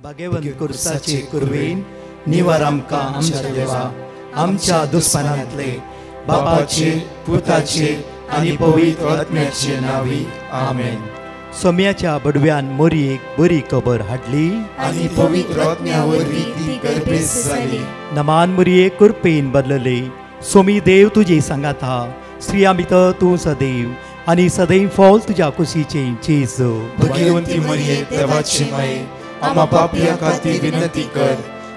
भगवंत कुर्साचे कुरवेन निवार आमकां आमच्या देवा आमच्या दुस्मनांतले बापाचे पुताचे आनी पवित्र आत्म्याचे नावी आमेन. सोम्याच्या बडव्यान मोरयेक बरी खबर हाडली आनी पवित्र आत्म्या वरवीं ती गर्भेस जाली. नमान मोरये कुरपेन बदलले. सोमी देव तुजे सांगात हा. स्त्रिया भितर तूं सदैव आनी सदैव फॉल तुज्या कुशीचे चेज. भगवंती मरिये देवाची माये आम्हा पापियां खातीर विनंती कर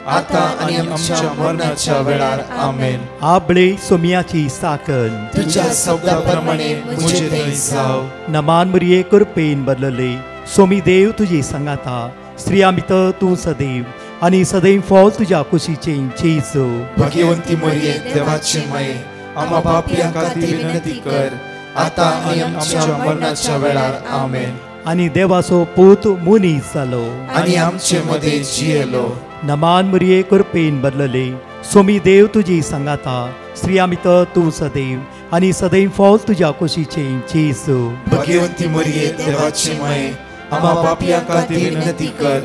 आता आनी आमच्या मरणाच्या वेळार आमेन. आबळे सोम्याची साकन तुझ्या शब्दाप्रमाणे मुझे थंय जाव. नमान मोरये कुरपेन बदलले. सोमी देव तुजे सांगात हा. स्त्रिया भितर तूं सदैव आनी सदैव फॉल तुज्या कुशीचे चेज. भगवंती मरिये देवाची माये आम्हा पापियां खातीर विनंती कर आता आनी आमच्या मरणाच्या वेळार आमेन. आनी देवाचो पूत मुनीस जालो आनी आमचे मदे जियेलो. नमान मोरये कुरपेन बदलले. सोमी देव तुजी सांगात हा. स्त्रिया भितर तूं सदैव आनी सदैव फॉल तुज्या कुशीचे चेज. भगवंती मरिये देवाची माये आम्हा पापियां खातीर विनंती कर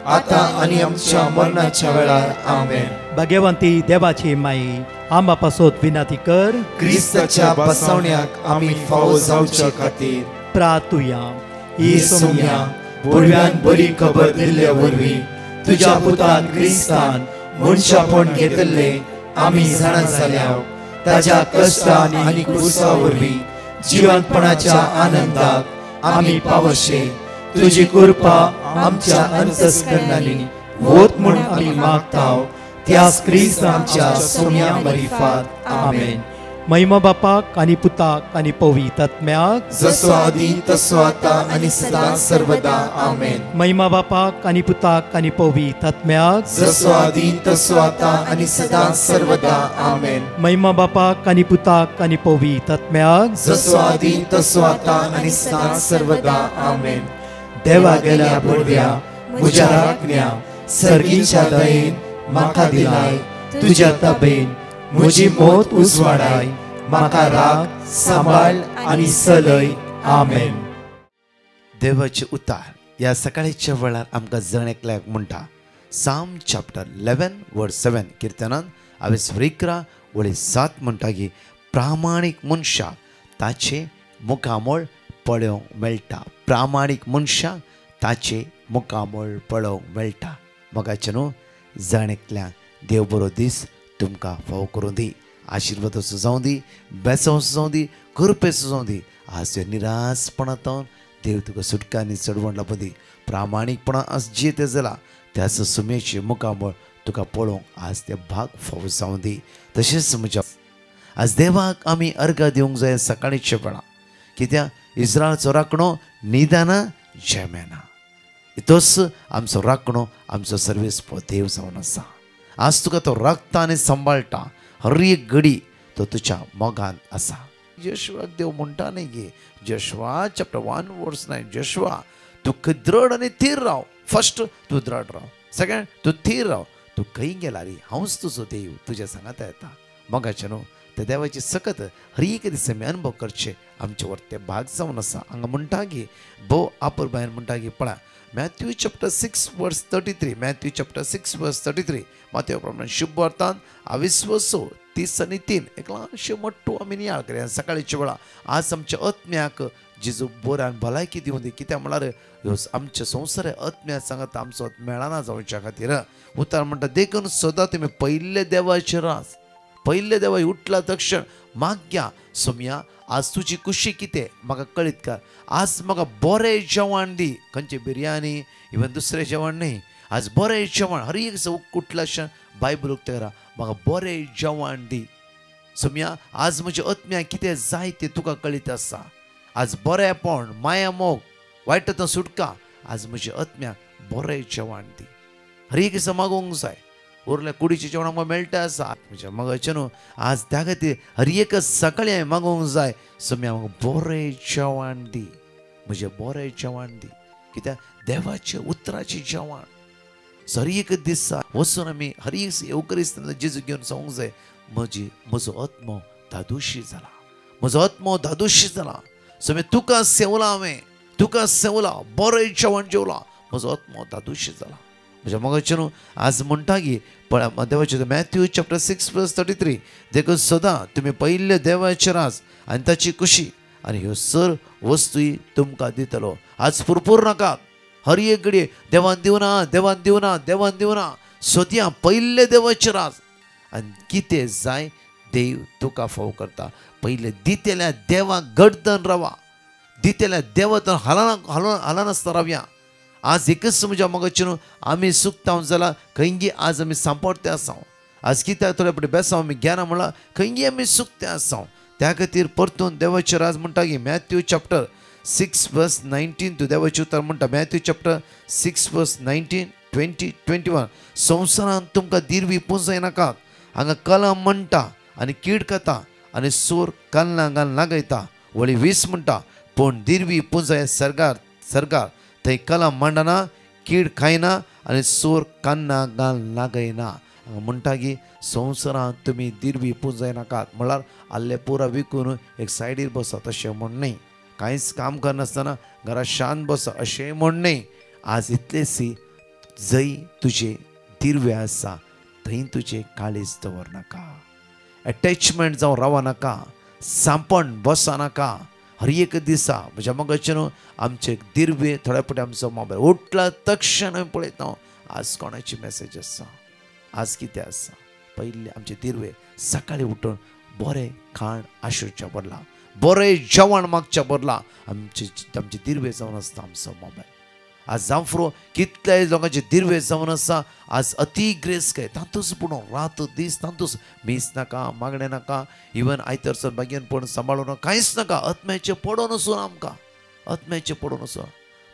आता आनी आमच्या मरणाच्या वेळार आमेन. भगवंती देवाचे माये आम्हा पासत विनंती कर. क्रिस्ताच्या बसवण्याक आमी फावो जावच्या खातीर प्रार्थुया. ही सोम्या बडव्यान बरी खबर दिल्ल्या वरवीं तुज्या पुतान क्रिस्तान मनशापण घेतले आमी जाणा जाल्या. ताच्या कश्टान आनी क्रुसा वरवीं जिवंतपणाच्या आनंदाक आमी पावशे. तुजी कृपा आमच्या अंतस्करणांनी वोत म्हूण आमी मागताव. त्याच क्रिस्त आमच्या सोम्या मरिफात आमेन. महिमा बापाक आनी पुताक आनी पवित्र आत्म्याक जसो आदी तसो आता आनी सदां सर्वदा आमेन. महिमा बापाक आनी पुताक आनी पवित्र आत्म्याक जसो आदी तसो आता आनी सदां सर्वदा आमेन. महिमा बापाक आनी पुताक आनी पवित्र आत्म्याक जसो आदी तसो आता आनी सदां सर्वदा आमेन. देवा गेल्या बडव्या म्हज्या राखण्या सर्गीच्या दयेन म्हाका दिलाय. तुज्या तबेन म्हजी मोत उजवाडाय. म्हाका राख सांबाळ आनी चलय. आमेन. देवाचे उतार या सकाळीच्या वेळार आमकां जण एकल्याक म्हणटा. साम चॅप्टर 11 वर्स 7 किर्तनान हांवें रिकरा वळी 7 म्हणटा की प्रामाणीक मनशाक ताचे मुखामोळ पळोवंक मेळटा. प्रामाणीक मनशाक ताचे मुखामोळ पळोवंक मेळटा. मोगाचे न्हू जण एकल्यांक देव बरो दीस तुमकां फावो करूं दी. आशिर्वाद असो जावं दी. बेसो असो जावं दी. कृपेचो जावं दी. आज त्या निरासपणांतून देव तुका सुटका आनी चडवण लाभ दी. प्रामाणीकपणां आज जे ते जाला त्याच सुमेचे मुखामोळ तुका पळोवंक आज ते भाग फावो जावं दी. तशेंच म्हज्या आज देवाक आमी अर्घ दिवंक जाय सकाळीच्या वेळा. कित्याक इस्रायलचो राखणो निदाना जेमेना. तोच आमचो राखणो आमचो सर्वेस्पो देव जावन आसा. आज तुका तो राखता आनी सांबाळटा. हर एक घडी तो तुज्या मोगान आसा. जोशुआक देव म्हणटा न्ही गे जोशुआ चॅप्टर 1 वर्स 9 जोशुआ तू दृढ आनी थीर राव. फर्स्ट तू दृढ राव. सेकंड तू थीर राव. तू खंय गेला रे हांवच तुजो देव तुज्या सांगात येता. मोगाचे न्हू त्या देवाची सकत हर एक दिसा आमी अनुभव करचे आमचे वर ते भाग जावन आसा. हांगा म्हणटा की भोव आपूर बायन म्हणटा की पळय मॅथ्यू चॅप्टर 6 वर्स 33 मॅथ्यू चॅप्टर 6 वर्स 33 मातये प्रमाणे शुभ अर्थान अविश्वासो 30 आनी 3 एक ल्हानशें मट्टू आमी नियाळ करया सकाळीच्या वेळा. आज आमच्या आत्म्याक जेजू बऱ्यान भलायकी दिवं दी. कित्याक म्हळ्यार ह्यो आमच्या संवसार आत्म्या सांगत आमचो मेळना जावच्या खातीर उतार म्हणटा देखून सदां तुमी पयले देवाचे रास पयले देवा उठला तक्षण माग्या. सोम्या आज तुजी खुशी कितें म्हाका कळीत कर. आज म्हाका बरें जेवण दी. खंयचे बिरयानी इवन दुसरें जेवण न्ही. आज बरें जेवण हर एक उठलाशें बायबल उक्ते करा म्हाका बरें जेवण दी. सोम्या आज म्हज्या आत्म्याक कितें जाय तें तुका कळीत आसा. आज बरेंपण माया मोग वायटांतूं सुटका आज म्हज्या आत्म्याक बरें जेवण दी. हर एक दिसा मागोवंक जाय. उरलें कुडीचें जेवण आमकां मेळटा आसा म्हज्या मगाचें न्हू. आज त्या खातीर हर एक सकाळी हांवें मागोवंक जाय सोम्या म्हाका बरें जेवण दी. म्हजें बरें जेवण दी. कित्याक देवाचें उतराचें जेवण हर एक दिसा वचून आमी हर एक येवकरिस्तान जेजू घेवन सांगूंक जाय म्हजो आत्मो धादोशी जाला. म्हजो आत्मो धादोशी जाला. सोम्या तुका सेवला हांवें तुका सेवला बरें जेवण जेवला म्हजो आत्मो धादोशी जाला. म्हणजे मग आज म्हणटा की देवाचे मॅथ्यू चॅप्टर 6:33 देखून सदां तुम्ही पहिले देवाचे राज आनी ताची खुशी आनी ह्यो सर वस्तूय तुमकां दितलो. आज पुरपूर नाकात, हर एक घडये देवान दिवना देवान दिवना देवान दिवना. सोदया पहिले देवाचे राज आनी कितें जाय देव तुका फाव करता. पहिले दितेल्या देवाक घडतन रावा, दितेल्या देवातून हालानासता रावया. आज एकच म्हज्या मगचें आमी सुकता जाल्यार खंयी आज आमी सांपडते आसा. आज कित्याक थोडे फावटी बेसांव आमी घेना म्हणल्यार खंयी आमी सुकते आसा. त्या खातीर परतून देवाचे राज म्हणटा की मॅथ्यू चॅप्टर 6:19 तू देवाचे उतर म्हणटा. मॅथ्यू चॅप्टर 6:19, 20, 21 संवसारांत तुमकां दिरवी पुंजय नाकात. हांगा कलम म्हणटा आनी कीड खाता आनी सोर कान्ना घाल नागयता. वळी 20 म्हणटा पूण दिरवी पुंजय सरकार थंय कलम मांडना, कीड खायना आनी सोर कान्ना घाल नागयना. म्हणटा की संवसारांत तुमी दिरवी पुंजय नाकात म्हळ्यार आल्ले पुरा विकून एक सायडीर बसत अशें म्हण न्ही. कांयच काम करनासतना घरा शांत बस अशें म्हण न्ही. आज इतलेसी जंय तुजे दिरवे आसा थंय तुजें काळीज दवरनाका, एटॅचमेंट जावं रावं नाका, सांपण बसा नाका. हर एक दिसा म्हज्या मगचें आमचे दिरवे थोड्या फावटी आमचो मोबायल उठला तक्षण आमी पळयता आज कोणाची मॅसेज आसा, आज कितें आसा. पयले आमचे दिरवे सकाळीं उठून बरें खाण आशुच्या बदला, बरें जेवण मागच्या बदला आमचे दिरवे जावन आसता आमचो मोबायल. आज जावं कितल्याय लोकांचे दिरवे जावन आसा. आज अति ग्रेस काय तांतूच पडून रात दीस तांतूच मीस नाका, मागणें नाका, इवन आयतरसर बागेन पडून सांबाळून कांयच नाका. आत्म्याचे पडून वचून आमकां आत्म्याचे पडून वचून.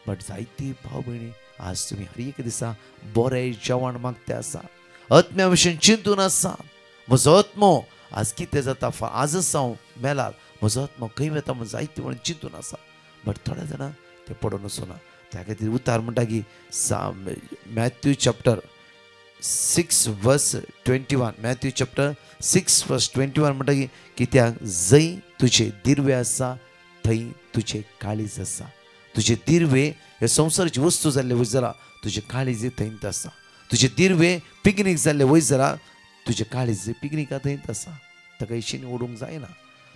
बट जायती भाव भयणी आज तुमी हर एक दिसा बरें जेवण मागते आसा, आत्म्या विशीं चिंतून आसा. म्हजो आत्मो आज कितें जाता आजच हांव मेलार म्हजो आत्मो खंय वता म्हूण जायते म्हणून चिंतून आसा. बट थोड्या जाणां ते पडून वचूना. त्या खातीर उतार म्हणटा की मॅथ्यू चॅप्टर 6:21 मॅथ्यू चॅप्टर 6:21 म्हणटा की कित्याक जंय तुजे दिरवे आसा थंय तुजे काळीज आसा. तुजे दिरवे हे संवसाराची वस्तू जाल्ले वयर जाल्यार तुजे काळीज थंयच आसा. तुजे दिरवे पिकनीक जाल्ले वयर जाल्यार तुजे काळीज पिकनिका थंयच आसा. ताका इशीन ओडूंक जायना.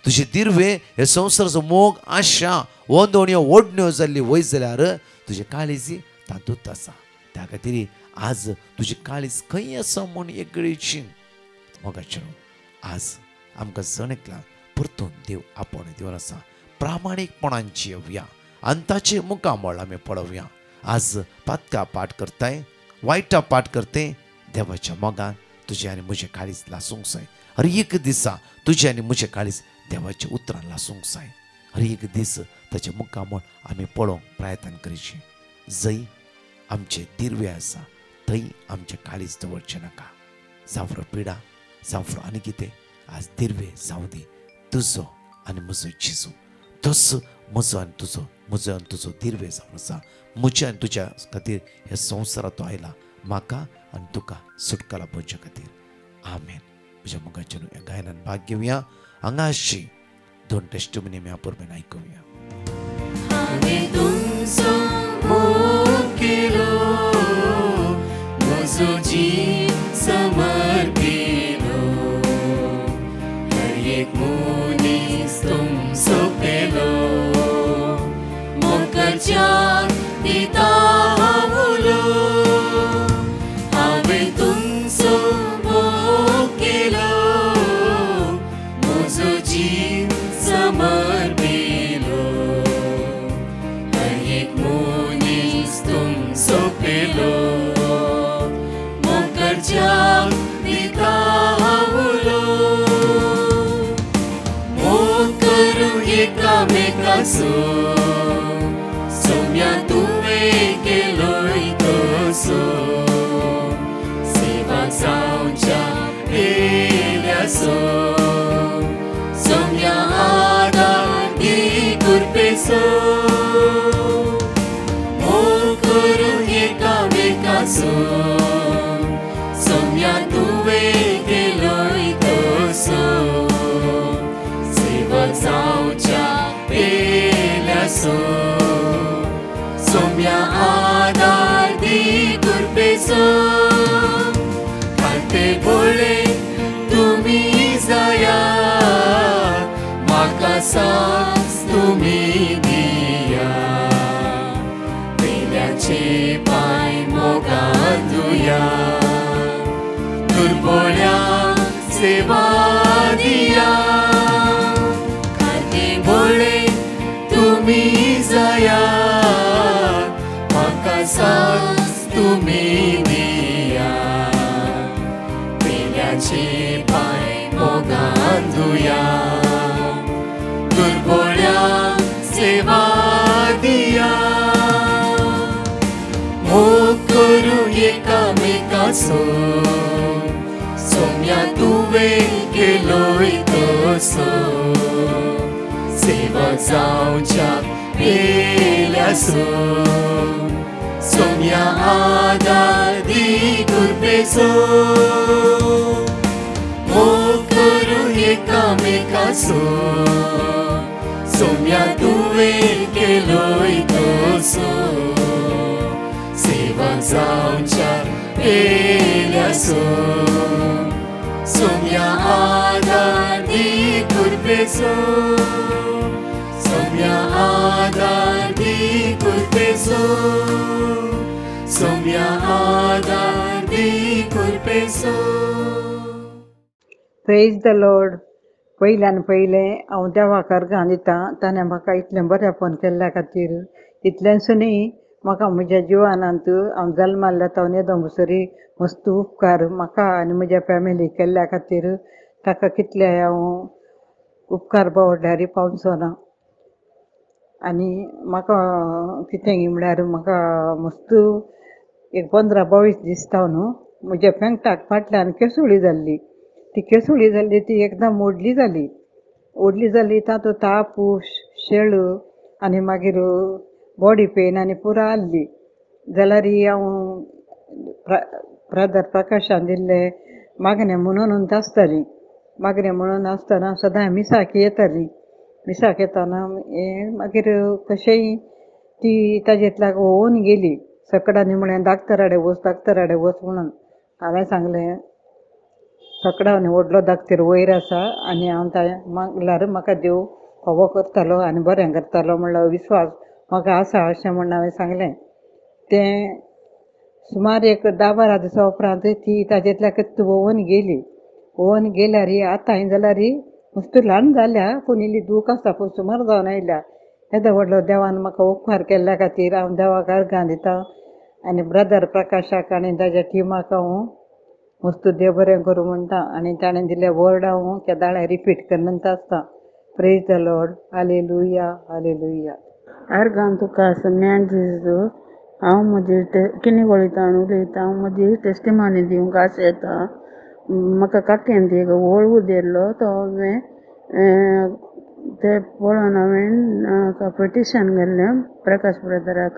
तुजे दिरवे हे संवसाराचो मोग आशा वंदोण्यो ओडण्यो जाल्ली वयर जाल्यार तुजे काळीज तातूंत आसा. त्या खातीर आज तुजी काळीज खंय आसा म्हूण एक घडीची मोगाचें आज आमकां जण एकला परतून देव आपोवन दिवन आसा. प्रामाणीकपणान जियेवया आनी ताचे मुखामळ आमी पळोवया. आज पातका पाठ करताय, वायटा पाठ करते देवाच्या मोगान तुजे आनी म्हजें काळीज लासूंक जाय. हर एक दिसा तुजें आनी म्हजें काळीज देवाच्या उतरां लासूंक जाय. हर एक दीस ताचे मुखामळ आमी पळोवंक प्रयत्न करचें. जंय आमचे दिरवे आसा थंय आमचें काळीज दवरचें नाका. जावं पिडा जावं आनी कितें आज दिरवे जावं दी तुजो आनी म्हजो जेजू. तोच म्हजो आनी तुजो, म्हजो आनी तुजो दिरवे जावन आसा. म्हज्या आनी तुज्या खातीर ह्या संवसारांत तो आयला म्हाका आनी तुका सुटका लाभोवचे खातीर. आमेन. म्हज्या मुखाचेर ह्या गायनान भाग घेवया. हांगा आसची 2 टेस्टिमनी आमी आपुरमेन आयकुया. हांवें तुमचो मोग केलो, म्हजो जीव समर्पिलो. हर एक मनीस तुमचो पेलो, मोगाच्याक दिता हांव उलो. हांवें तुमचो मोग केलो, म्हजो जीव समर्पिलो. हर एक मनीस तुमचो पेलो, मोगाच्याक दिता हांव उलो. मोग करूं एकामेकाचो, सोम्या तुवें केलोय तसो. सेवा जावच्या पेल्यासो, सोम्या आदार दी कुरपेचो. मोग करूं एकामेकाचो, सोम्या तुवें केलोय तसो. सेवा जावच्या पेल्यासो, सोम्या आदार दी कुरपेचो. सो खाते बोळे तुम्ही जया म्हाका सांस तुम्ही दिया पेल्याचे पाय मोगान धुया दुर्बळ्या सेवा दिया खाते बोळे तुम्ही जया म्हाका सांस तुम्ही दिया पेल्याचे पाय मोगान धुया दुर्बळ्या सेवा दिया मोग करू एकामेकाचो सोम्या तुवे केलोय तसो सेवा जावच्या पेल्यासो सोम्या आदार दी कृपेचो मोग करू एकामेकाचो सोम्या तुवे केलोय तसो सेवा जावच्या पेल्यासो सोम्या आदार दी कृपेचो सोम्या आदार दी कृपेचो सोम्या आदार दी कृपेचो. Praise the Lord. पयल्यान पयलें हांव देवाक अर्गां दिता. ताणें म्हाका इतलें बरेंपण केल्ल्या खातीर तितलेंसूनय म्हाका म्हज्या जिवानांत हांव जल्माल्या तावन येदो मुसरी मस्त उपकार म्हाका आनी म्हज्या फॅमिलीक केल्ल्या खातीर ताका कितले हांव उपकार बावडल्यार पावचो ना. आनी म्हाका कितें म्हळ्यार म्हाका मस्त एक 15-22 दीस न्हू म्हज्या पेंगटाक फाटल्यान केसुळी जाल्ली. ती केसुळी जाल्ली ती एकदम ओडली जाली तातूंत ताप शेळ आनी मागीर बॉडी पेन आनी पुरो आल्ली. जाल्यार हांव ब्रदर प्रकाशान दिल्लें मागणें म्हणून आसताली. मागणें म्हणून आसतना सदां मिसाक येताली. मिसाक येताना मागीर कशेंय ती ताजेंतल्यान होवून गेली. सकडांनी म्हळें दाक्तराडे वच म्हणून हांवें सांगलें सकडांनी व्हडलो दाक्तर वयर आसा आनी हांव मागल्यार म्हाका देव फावो करतालो आनी बरें करतालो म्हणलो विश्वास म्हाका आसा अशें म्हणून हांवें सांगलें. तें सुमार एक 10-12 दिसां उपरांत ती ताजेंतल्या कत्त वोवन गेल्यार आतां जाल्यार मस्त ल्हान जाल्या पूण इल्ली दूख आसा पूण सुमार जावन आयल्या. येदो व्हडलो देवान म्हाका उपकार केल्ल्या खातीर हांव देवाक अर्गां दितां आनी ब्रदर प्रकाशाक आनी ताज्या टिमाक हांव मस्त देव बरें करूं म्हणटा आनी ताणें दिल्ले वर्ड हांव केदाळे रिपीट करनंत आसता. Praise the Lord. Hallelujah hallelujah. अर्गां तुका सन्यान जेजू हांव म्हजी किनिगोळीतान उलयतां. हांव म्हजी टेस्टिमनी दिवंक आस येता. म्हाका काकेन एक वळू दिल्लो तो हांवें तें पळोवन हांवें पिटिशन घाल्लें प्रकाश ब्रदराक.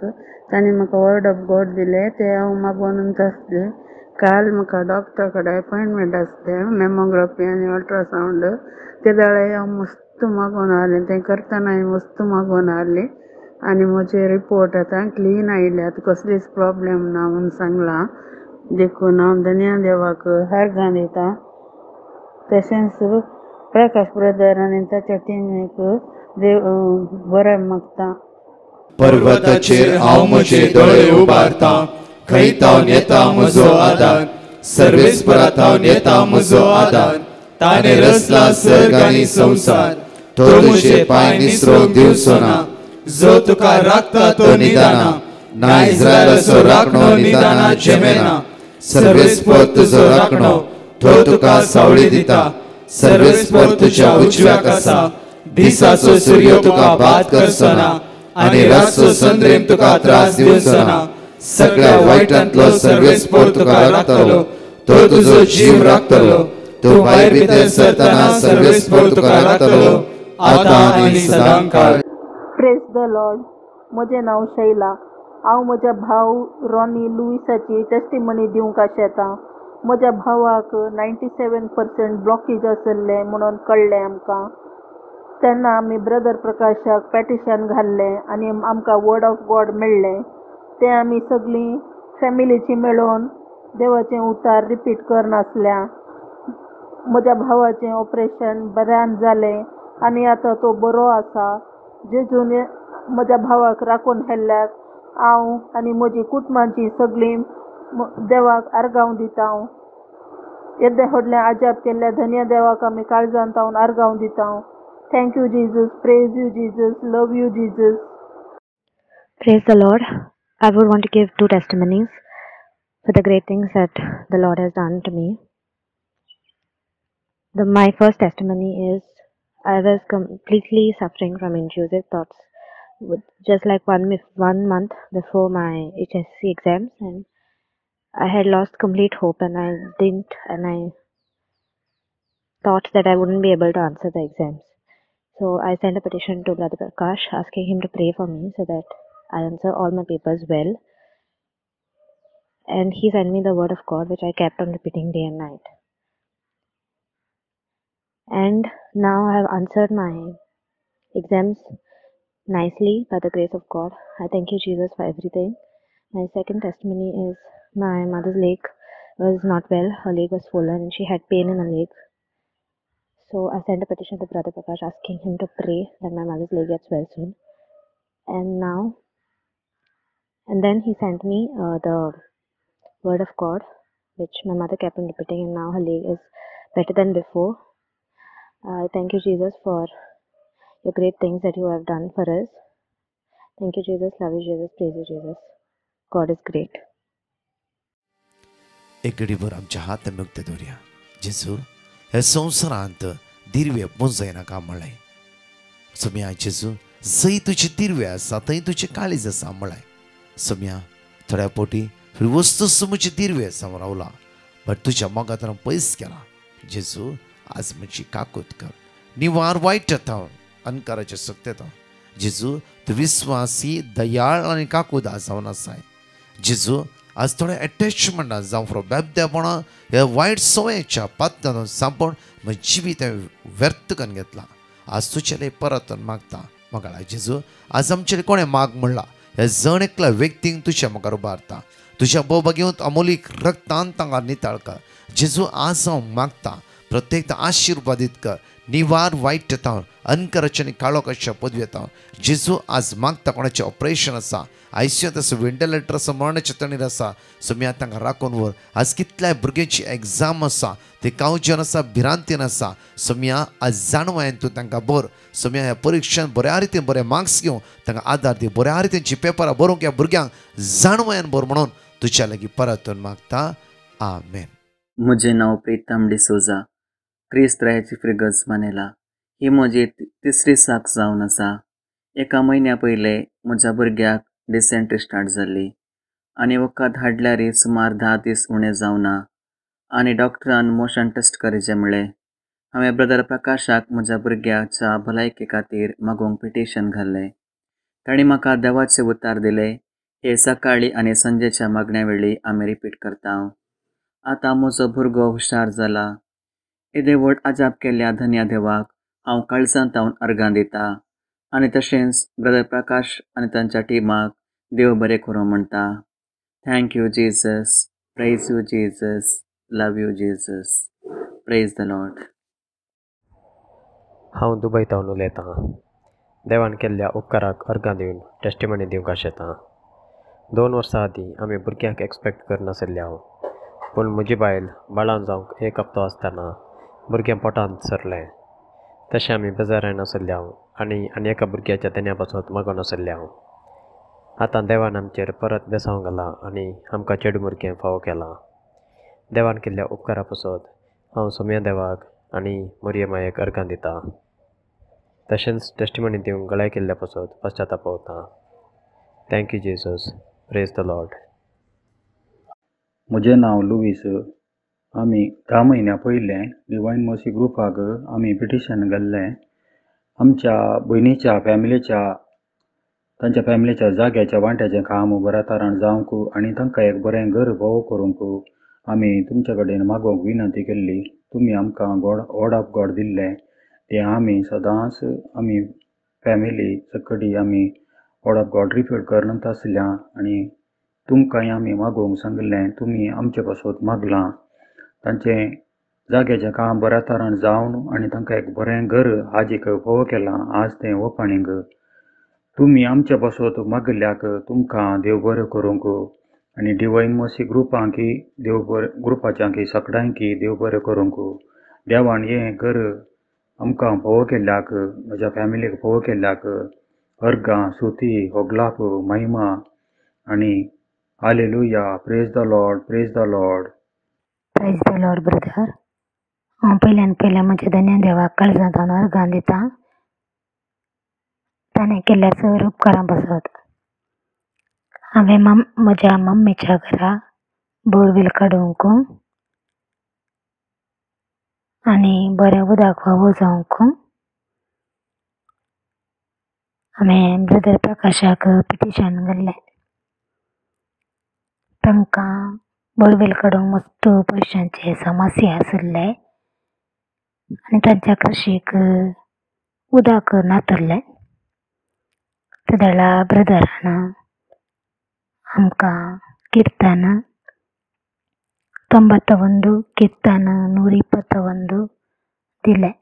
ताणें म्हाका वर्ड ऑफ गॉड दिलें तें हांव मागोनंत आसलें. काल म्हाका डॉक्टरा कडेन अपॉयंटमेंट आसलें मॅमोग्राफी आनी अल्ट्रासावंड. ते दाळे हांव मस्त मागोन आहलें. तें करतना हांवें मस्त मागोन आहलीं आनी म्हजे रिपोर्ट आतां क्लीन आयले. आतां कसलीच प्रॉब्लेम ना म्हणून सांगलां. देखून हांव धन्या देवाक अर्गां दितां. तशेंच प्रकाश ब्रदर आनी ताच्या टिमीक देव बरें मागतां. पर्वताचेर हांव म्हजे दोळे उबारतां. खंयतावन येता म्हजो आदार. सर्वेस्परांतावन येता म्हजो आदार. ताणें रचला सर्ग आनी संवसार. तो तुजे पांय निसरोक दिवचो ना. जो तुका राखता तो निदाना. ना इस्रायलाचो राखणो निदाना जेमेना. सर्वेस्पर तुजो राखणो तो तुका सावळी दिता. सर्वेस्पर तुज्या उजव्याक आसा. दिसाचो सूर्य तुका बाद करचो ना आनी रातचो संद्रेम तुका त्रास दिवचो ना. सगळ्या वायटांतलो सर्वेस्पर तुका राखतलो. तो तुजो जीव राखतलो. तूं भायर भितर सरतना सर्वेस्पर तुका राखतलो आतां आनी सदांकाळ. Praise the Lord. म्हजें नांव शैला. हांव म्हज्या भाव रॉनी लुईसाची टेस्टिमनी दिवंक आशेतां. म्हज्या भावाक 97% ब्लॉकेज आसले म्हणून कळ्ळें आमकां. तेन्ना आमी ब्रदर प्रकाशाक पॅटिशन घाल्लें आनी आमकां वर्ड ऑफ गॉड मेळ्ळें. तें आमी सगळीं फॅमिलीची मेळून देवाचें उतार रिपीट करनासल्या. म्हज्या भावाचें ऑपरेशन बऱ्यान जालें आनी आतां तो बरो आसा. जेजून म्हज्या भावाक राखून हेल्ल्याक हांव आनी म्हजी कुटुंबाची सगळीं देवाक आर्गांव दिता. येद्या व्हडलें आजाप केल्ल्या धन्य देवाक आमी काळजांत हांव आर्गांव दिता. Thank you Jesus, praise you Jesus, love you Jesus. Praise the Lord. I would want to give 2 testimonies for the great things that the Lord has done to me. My first testimony is I was completely suffering from intrusive thoughts, just like one month before my HSC exams, and I had lost complete hope, and I thought that I wouldn't be able to answer the exams. So I sent a petition to Brother Prakash asking him to pray for me so that I answer all my papers well. And he sent me the word of God, which I kept on repeating day and night. And now I have answered my exams nicely by the grace of God. I thank you, Jesus, for everything. My second testimony is my mother's leg was not well. Her leg was swollen and she had pain in her leg. So I sent a petition to Brother Prakash asking him to pray that my mother's leg gets well soon. And then he sent me the word of God, which my mother kept on repeating, and now her leg is better than before. I thank you, Jesus, for your great things that you have done for us. Thank you, Jesus. Love you, Jesus. Praise you, Jesus. God is great. एक घडीभर आमच्या हात नुकते दवरया. जेजू हे संवसारांत दिरवे पोंच जायनाका म्हळें. सोम्या जेजू जंय तुजे दिरवे आसा थंय तुजें काळीज आसा म्हळें. सोम्या थोड्या पोटी वस्तू समूचे दिरवे समोर रावला, बट तुज्या मोगात पयस केला. जेजू आज म्हजी काकूत कर, निवार वायट येता अनकाराचे सक्तेता. जेजू तूं विस्वासी, दयाळ आनी काकूदा जावन आसाय. जेजू आज थोडे अटॅचमेंटान जावं फ्रो बेबदेपणा ह्या वायट सवयेच्या पात्यान सांपण म्हजें जिवीत व्यर्थ करून घेतला. आज तुजेले परत मागता. म्हाका जेजू आज आमचेले कोणें माग म्हणला ह्या जण एकल्या व्यक्तींक तुज्या मुखार उबारता. तुज्या बोबा घेवन अमोलीक रक्तान तांकां निताळ कर. जेजू आज हांव मागता प्रत्येक आशिर्वादीत कर. निवार वायट येता अनकराचे आनी काळोखाच्या पदवी येता. जेजू आज मागता कोणाचें ऑपरेशन आसा, आयसीयूत आसा, वेंटिलेटर आसा, मरणाच्या तणीर आसा, सोम्या तांकां राखून व्हर. आज कितल्याय भुरग्यांची एग्जाम आसा, ते कावजन आसा, भिरांतीन आसा. सोम्या आज जाणवायन तूं तांकां भर. सोम्या ह्या परिक्षेन बऱ्या रितीन बरे मार्क्स घेवन तांकां आदार दी. बऱ्या रितीनची पेपरां बरोवंक ह्या भुरग्यांक जाणवायन भर म्हणून तुज्या लागीं परतून मागता. आमेन. म्हजें नांव प्रितम डिसोजा. क्रिस्तरायाची फ्रिगस मानेला. ही म्हजी तिसरी साक जावन आसा. एका म्हयन्या पयलें म्हज्या भुरग्याक डिसेंट्री स्टार्ट जाल्ली आनी वखद हाडल्यार सुमार 10 दीस उणें जावना आनी डॉक्टरान मोशन टेस्ट करचें म्हणलें. हांवें ब्रदर प्रकाशाक म्हज्या भुरग्याच्या भलायके खातीर मागोवंक पिटिशन घाल्लें. तांणी म्हाका देवाचे उतार दिले. हे सकाळी आनी संजेच्या मागण्या वेळी आमी रिपीट करता. आतां म्हजो भुरगो हुशार जाला. येदे व्हड आजाप केल्ल्या धन्य देवाक हांव काळजांत अर्गां दिता आनी तशेंच ब्रदर प्रकाश आनी तांच्या टिमाक देव बरें करूं म्हणटा. Thank you Jesus, praise you Jesus, love you Jesus, praise the Lord. हांव दुबयतावन उलयतां. देवान केल्ल्या उपकाराक अर्गां दिवन टेस्टिमनी दिवंक आशेतां. 2 वर्सां आदीं आमी भुरग्यांक एक्सपेक्ट करनासले हांव, पूण म्हजी बायल बाळान जावंक 1 हप्तो आसतना भुरगें पोटांत सरलें. तशें आमी बेजाराय नासले हांव आनी एका भुरग्याच्या देण्या पासून मागोन नासले हांव. आतां देवान आमचेर परत बेसांव घाला आनी आमकां चेडूं भुरगें फावो केलां. देवान केल्ल्या उपकारा पासून हांव सोम्या देवाक आनी मोरये मायेक अर्गां दितां. तशेंच टेस्टिमनी दिवंक गळाय केल्ल्या पासून पश्चाताप पावतां. Thank you Jesus, praise the Lord. म्हजें नांव लुईस. आमी 10 म्हयन्या पयलें डिवायन मर्सी ग्रुपाक आमी पिटिशन घाल्लें. आमच्या भयणीच्या तांच्या फॅमिलीच्या जाग्याच्या वांट्याचें काम बऱ्या जावंक आनी तांकां एक बरें घर फावो करूंक आमी तुमचे कडेन मागोवंक विनंती केल्ली. तुमी आमकां वर्ड ऑफ गॉड दिल्लें तें आमी सदांच आमी फॅमिली सकडी आमी वर्ड ऑफ गॉड रिपीट करनात आसल्या आनी तुमकांय आमी मागोवंक सांगिल्लें तुमी आमचे पासत मागलां. तांचे जाग्याचें काम बऱ्या तरान जावन आनी तांकां एक बरें घर आजीक फोव केलां. आज तें ओपनिंग. तुमी आमचे पासत मागिल्ल्याक तुमकां देव बरें करूंक आनी डिवायन मसी ग्रुपांकी ग्रुपाच्यांकी सगळ्यांकी देव बरें करूंक. देवान हें घर आमकां फोव केल्ल्याक, म्हज्या फॅमिलीक फोव केल्ल्याक अर्गां, स्तुती, होगलाप, महिमा आनी hallelujah. Praise the lord, praise the lord. Praise the lord brother. हांव पयल्यान म्हज्या धन्य देवाक काळजांत अर्गां दितां. ताणें केल्ल्या सर उपकारां पासत हांवें म्हज्या मम्मीच्या घरा बोरवेल काडूंक आनी बरें उदक फावो जावंक हांवें ब्रदर प्रकाशाक पिटिशन घाल्लें. तांकां बोरवेल काडूंक मस्त पयशांचे समस्या आशिल्ले आनी तांच्या कृशीक उदक नातरलें. तेदळा ब्रदरान आमकां कीर्तन 91 कीर्तन 121 दिलें.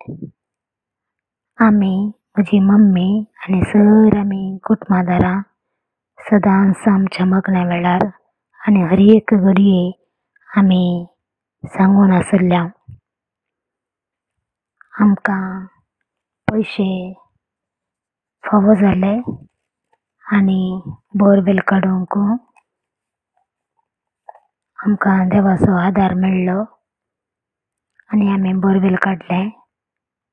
आमी म्हजी मम्मी आनी सर आमी कुटुंबादारां सदांच आमच्या मगण्या वेळार आनी हर एक घडये आमी सांगून आसल्या. आमकां पयशे फावो जाले आनी बोरवेल काडूंक आमकां देवाचो आदार मेळ्ळो आनी आमी बोरवेल काडलें.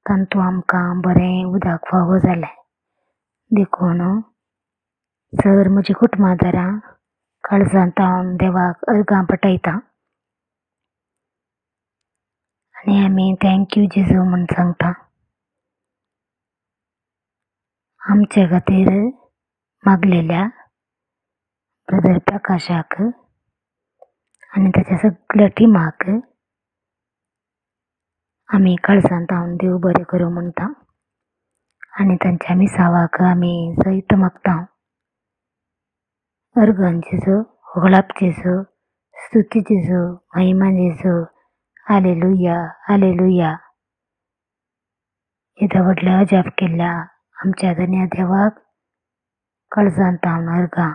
तांतूं आमकां बरें उदक फावो जालें. देखून सर म्हजी कुटुंबादारां काळजांत हांव देवाक अर्गां पटयतां आनी आमी थँक्यू जेजू म्हूण सांगता. आमचे खातीर मागलेल्या ब्रदर प्रकाशाक आनी ताच्या सगळ्या टिमाक आमी काळजांत हांव देव बरें करूं म्हणटा आनी तांच्या मिसावाक आमी सयत मागता. अर्गां जेजू, होगळाप जेजू, स्तुती जेजू, महिमा जेजू. Hallelujah, hallelujah. येद्या व्हडल्या अजाप केल्ल्या आमच्या धन्य देवाक काळजांत हांव अर्गां